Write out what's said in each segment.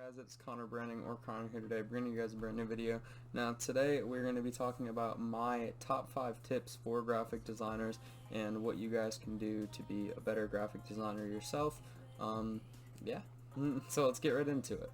Guys, it's Connor Branding or Connor here today, bringing you guys a brand new video. Now today we're going to be talking about my top 5 tips for graphic designers and what you guys can do to be a better graphic designer yourself. Yeah, so let's get right into it.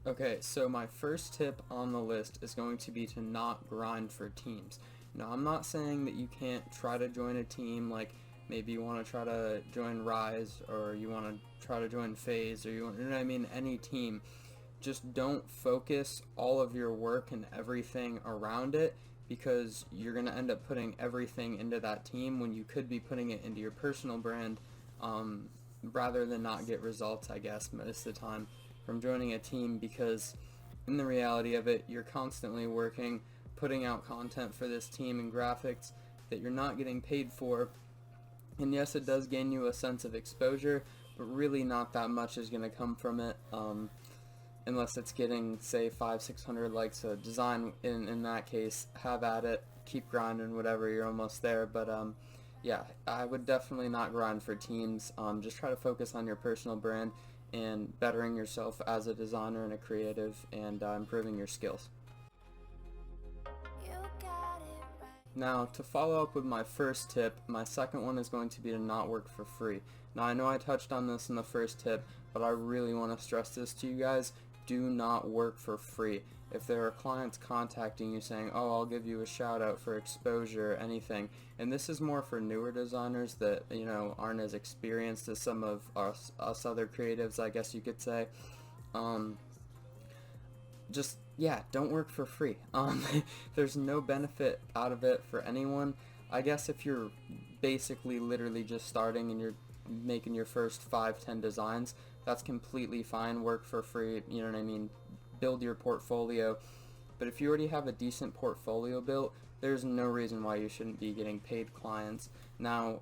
Okay, so my first tip on the list is going to be to not grind for teams. Now I'm not saying that you can't try to join a team, like maybe you want to try to join Rise, or you want to try to join FaZe, or you know what I mean, any team. Just don't focus all of your work and everything around it, because you're going to end up putting everything into that team when you could be putting it into your personal brand, rather than not get results, I guess, most of the time from joining a team, because in the reality of it, you're constantly working, putting out content for this team and graphics that you're not getting paid for. And yes, it does gain you a sense of exposure, but really not that much is going to come from it, unless it's getting, say, 500-600 likes a design. In that case, have at it, keep grinding, whatever, you're almost there. But yeah, I would definitely not grind for teams. Just try to focus on your personal brand and bettering yourself as a designer and a creative, and improving your skills. Now, to follow up with my first tip, my second one is going to be to not work for free. Now, I know I touched on this in the first tip, but I really want to stress this to you guys. Do not work for free. If there are clients contacting you saying, oh, I'll give you a shout out for exposure, anything, and this is more for newer designers that, you know, aren't as experienced as some of us other creatives, I guess you could say, just, yeah, don't work for free. There's no benefit out of it for anyone. I guess if you're basically literally just starting and you're making your first 5-10 designs, that's completely fine. Work for free, you know what I mean? Build your portfolio. But if you already have a decent portfolio built, there's no reason why you shouldn't be getting paid clients. Now,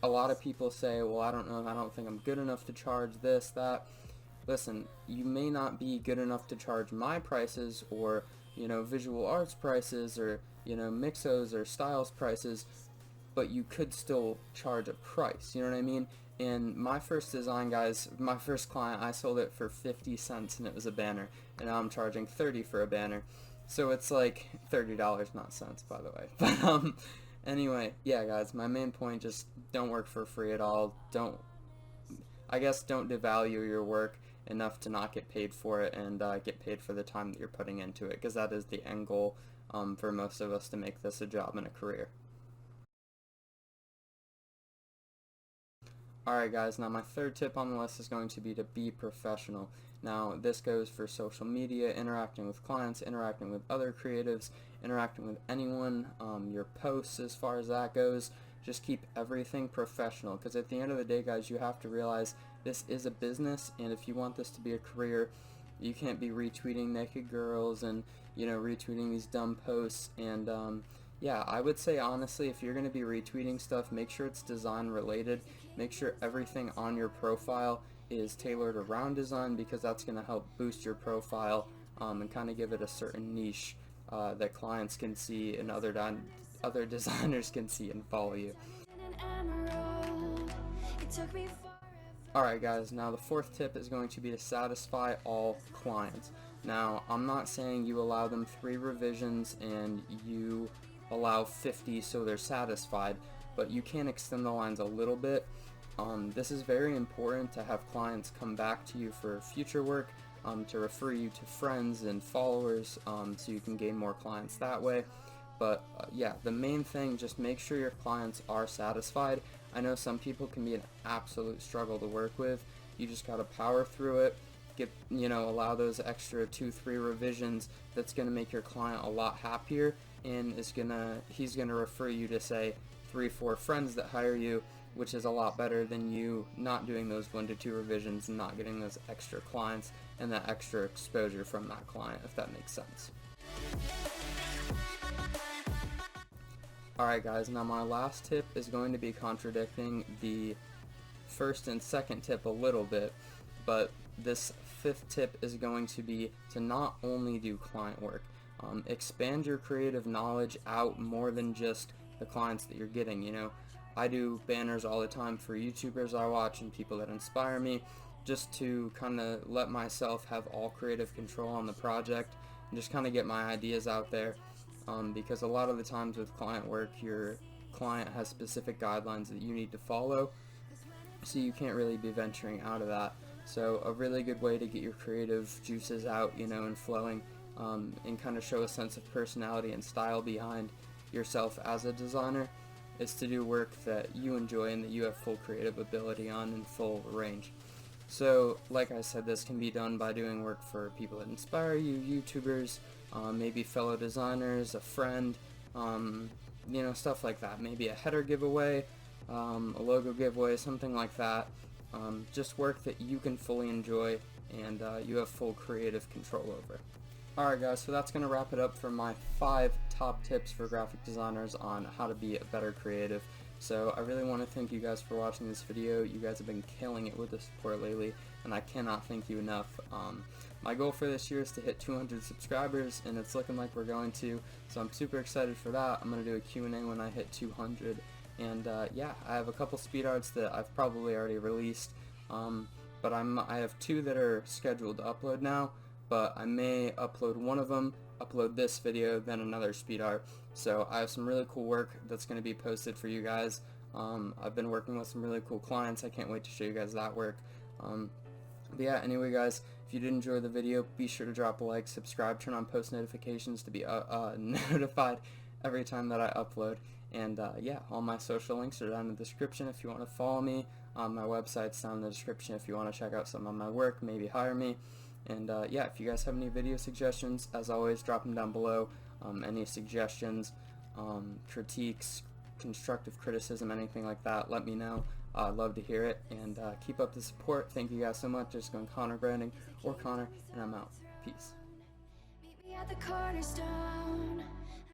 a lot of people say, well, I don't know, I don't think I'm good enough to charge this, that. Listen, you may not be good enough to charge my prices, or, you know, visual arts prices, or, you know, Mixos or Styles prices, but you could still charge a price, you know what I mean? And my first design, guys, my first client, I sold it for 50 cents and it was a banner, and now I'm charging 30 for a banner. So it's like $30, not cents, by the way. But anyway, yeah, guys, my main point, just don't work for free at all. Don't devalue your work enough to not get paid for it, and get paid for the time that you're putting into it, because that is the end goal for most of us, to make this a job and a career. Alright guys, now my third tip on the list is going to be to be professional. Now this goes for social media, interacting with clients, interacting with other creatives, interacting with anyone, your posts, as far as that goes. Just keep everything professional, because at the end of the day, guys, you have to realize this is a business, and if you want this to be a career, you can't be retweeting naked girls and, you know, retweeting these dumb posts. And yeah, I would say honestly, if you're going to be retweeting stuff, make sure it's design related. Make sure everything on your profile is tailored around design, because that's going to help boost your profile, and kind of give it a certain niche that clients can see and other designers can see and follow you. Alright guys, now the fourth tip is going to be to satisfy all clients. Now, I'm not saying you allow them 3 revisions and you allow 50 so they're satisfied, but you can extend the lines a little bit. This is very important to have clients come back to you for future work, to refer you to friends and followers, so you can gain more clients that way. But yeah, the main thing, just make sure your clients are satisfied. I know some people can be an absolute struggle to work with. You just gotta power through it. Allow those extra 2-3 revisions. That's gonna make your client a lot happier, and he's gonna refer you to, say, 3-4 friends that hire you, which is a lot better than you not doing those 1-2 revisions and not getting those extra clients and that extra exposure from that client, if that makes sense. Alright guys, now my last tip is going to be contradicting the first and second tip a little bit, but this 5th tip is going to be to not only do client work. Expand your creative knowledge out more than just the clients that you're getting, you know. I do banners all the time for YouTubers I watch and people that inspire me, just to kind of let myself have all creative control on the project and just kind of get my ideas out there, because a lot of the times with client work, your client has specific guidelines that you need to follow, so you can't really be venturing out of that. So a really good way to get your creative juices out, and flowing, and kind of show a sense of personality and style behind yourself as a designer, is to do work that you enjoy and that you have full creative ability on and full range. So like I said, this can be done by doing work for people that inspire you, YouTubers, maybe fellow designers, a friend, stuff like that. Maybe a header giveaway, a logo giveaway, something like that. Just work that you can fully enjoy and you have full creative control over. Alright guys, so that's going to wrap it up for my 5 top tips for graphic designers on how to be a better creative. So I really want to thank you guys for watching this video. You guys have been killing it with the support lately, and I cannot thank you enough. My goal for this year is to hit 200 subscribers, and it's looking like we're going to, so I'm super excited for that. I'm going to do a Q&A when I hit 200, and yeah, I have a couple speed arts that I've probably already released, but I have 2 that are scheduled to upload now, but I may upload one of them, upload this video, then another speed art. So I have some really cool work that's going to be posted for you guys. I've been working with some really cool clients. I can't wait to show you guys that work. But yeah, anyway guys, if you did enjoy the video, be sure to drop a like, subscribe, turn on post notifications to be notified every time that I upload. And yeah, all my social links are down in the description if you want to follow me. My website's down in the description if you want to check out some of my work, maybe hire me. And yeah, if you guys have any video suggestions, as always, drop them down below. Any suggestions, critiques, constructive criticism, anything like that, let me know. I'd love to hear it, and keep up the support. Thank you guys so much. Just going Connor Branding or Connor, and I'm out. Peace. Meet me at the cornerstone.